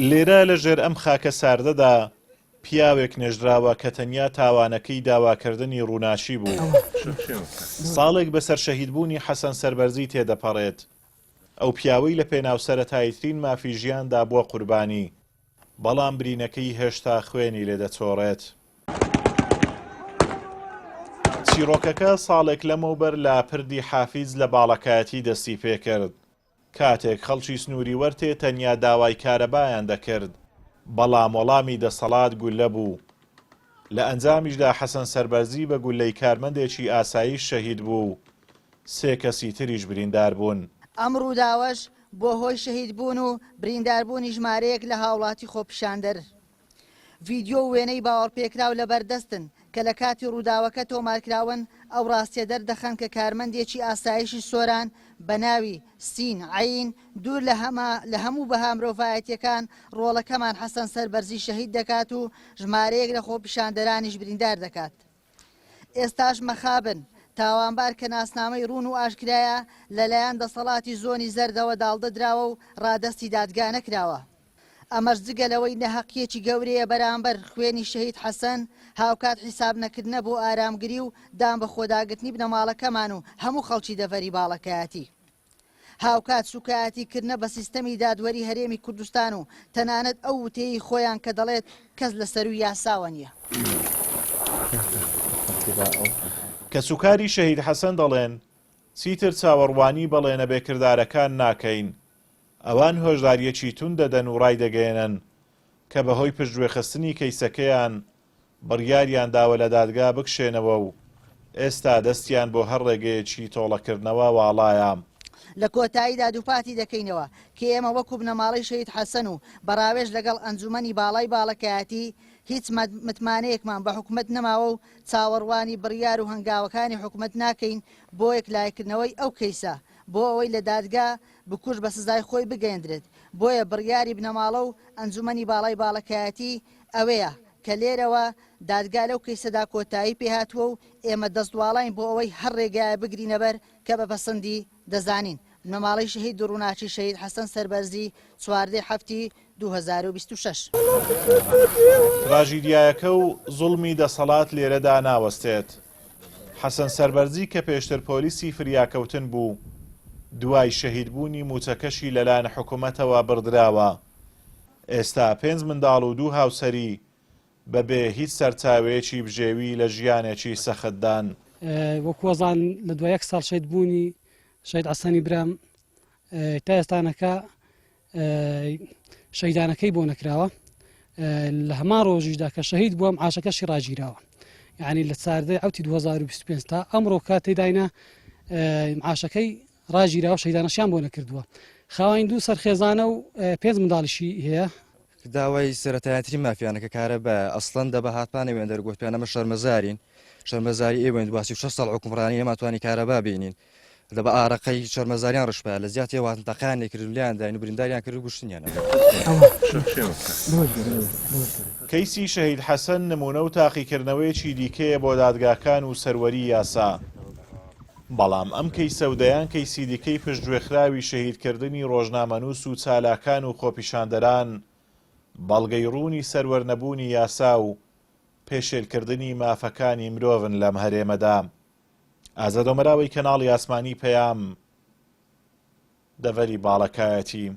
لێرە لەژێر ئەم خاکە ساردەدا پیاوێک نێژراوە کە تەنیا تاوانەکەی داواکردنی ڕووناچی بوو. ساڵێک بەسەر شەهیدبوونی حەسەن سەربەرزی تێدەپەڕێت. ئەو پیاوەی لە پێناو سەرەتاییترین مافی ژیاندا بووە قوربانی، بەڵام برینەکەی هێشتا خوێنی لێدەچۆڕێت. چیرۆکەکە ساڵێک لەمەوبەر لە پردی حافیز لە باڵەکایەتی دەستی پێکرد. کاتێک خەڵکی سنووری وەرتێ تەنیا داوای کارەبایان دەکرد، بەڵام وەڵامی دەسەڵات گولە بوو. لە ئەنجامیشدا حەسەن سەربەرزی بە گولەی کارمەندێکی ئاساییش شەهید بوو. 3 کەسی تریش بریندار بوون. ئەم ڕووداوەش بۆ هۆی شەهیدبوون و برینداربوونی ژمارەیەک لە هاوڵاتی خۆپیشاندەر. ڤیدیۆ و وێنەی باوەڕپێکراو لەبەردەستن کە لە کاتی ڕووداوەکە تۆمارکراون ئەو ڕاستیە دەردەخەن کە کارمەندێکی ئاسایشی سۆران بە ناوی سین عین دوور لە هەموو بەها مرۆڤایەتیەکان ڕۆڵەکەمان حەسەن سەربەرزی شەهید دەکات و ژمارەیەک لە خۆپیشاندەرانیش بریندار دەکات. ئێستاش مەخابن تاوانبار کە ناسنامەی ڕوون و ئاشکرایە لەلایەن دەسەڵاتی زۆنی زەردەوە داڵدەدراوە و ڕادەستی دادگا نەکراوە. ئەمەش جگەلەوەی نەحەقیەکی گەورەیە بەرامبەر خوێنی شەهید حەسەن هاوکات حیساب نەکردنە بۆ ئارامگری و دام بە خۆداگرتنی بنەماڵەکەمان و هەموو خەڵکی دەڤەری باڵەکایەتی. هاوکات سوکایەتیکردنە بە سیستەمی دادوەری هەرێمی کوردستان و تەنانەت ئەو وتەیەی خۆیان کە دەڵێت کەس لەسەر و یاساوە نییە. کە سوکاری شەهید حەسەن دەڵێن چیتر چاوەڕوانی بەڵێنە بێکردارەکان ناکەین. ئەوان هۆژداریەکی تون دەدەن و ڕای دەگەێنن کە بەهۆی پشتگوێخستنی کەیسەکەیان بڕیاریان داوە لە دادگا بکشێنەوە و ئێستا دەستیان بۆ هەر ڕێگەیەکی تۆڵەکردنەوە واڵایە. لە کۆتاییدا دووپاتی دەکەینەوە کە ئێمە وەکو بنەماڵەی شەهید حەسەن و بەراوێژ لەگەڵ ئەنجومەنی باڵای باڵەکایەتی هیچ متمانەیەکمان بە حکومەت نەماوە و چاوەڕوانی بڕیار و هەنگاوەکانی حکومەت ناکەین بۆ یەکلایکردنەوەی ئەو کەیسە بۆ ئەوەی لە دادگا بکوژ بە سزای خۆی بگەێنرێت. بۆیە بڕیاری بنەماڵە و ئەنجومەنی باڵای باڵەکایەتی ئەوەیە کە لێرەوە دادگا لەو کەیسەدا کۆتایی پێهاتووە و ئێمە دەستواڵین بۆ ئەوەی هەر ڕێگایە بگرینەبەر کە بە پەسەندی دەزانین. بنەماڵەی شەهید ڕووناچی شەهید حەسەن سەربەرزی 4/7/2026. تراژیدیایەکە و زوڵمی دەسەڵات لێرەدا ناوەستێت. حەسەن سەربەرزی کە پێشتر پۆلیسی فریاکەوتن بوو، دوای شەهیدبوونی موچەکەشی لەلایەن حکوومەتەوە بڕدراوە. ئێستا 5 منداڵ و 2 هاوسەری بەبێ هیچ سەرچاوەیەکی بژێوی لە ژیانێکی سەختدان. وەکوەزان لە دوای 1 ساڵ شەهیدبوونی شەهید حەسەنی برام تا ئێستانەکە شەهیدانەکەی بۆ نەکراوە. لە هەمان ڕۆژیشدا کە شەهید بووە معاشەکەشی ڕاگیراوە، یعنی لە 4 2025 تا ئەمڕۆ کاتێ داینە معاشەکەی ڕاگیراوە شەهیدانەشیان بۆ نەکردووە. خاوەن 2 سەرخێزانە و 5 منداڵیشی هەیە. داوای سەرەتایەتری مافیانەکە کارە بە ئەسڵەن دەبە هاتپانە وێن دەرگوتیانەمە شەرمەزارین شەرمەزاری ئێوەین 26 ساڵ حکومڕانی ئێماتوانی کارەبا بینین دەبە ئارەقەی شەرمەزاریان ڕشپە لە زیاتی واتەقیان لێکردلیان داین و برینداریان کرد گوشتنیان. کەیسی شەهید حەسەن نمونە و تاقیکردنەوەیەکی دیکەیە بۆ دادگاکان و سەروەری یاسا. بەڵام ئەم کەیسە و دەیان کەیسی دیکەی پشتگوێخراوی شەهیدکردنی ڕۆژنامەنووس و چالاکان و خۆپیشاندەران بەڵگەی ڕوونی سەروەرنەبوونی یاسا و پێشێلکردنی مافەکانی مرۆڤن لەم هەرێمەدا. ئازادۆمەراوی کەناڵی ئاسمانی پەیام، دەڤەری باڵەکایەتی.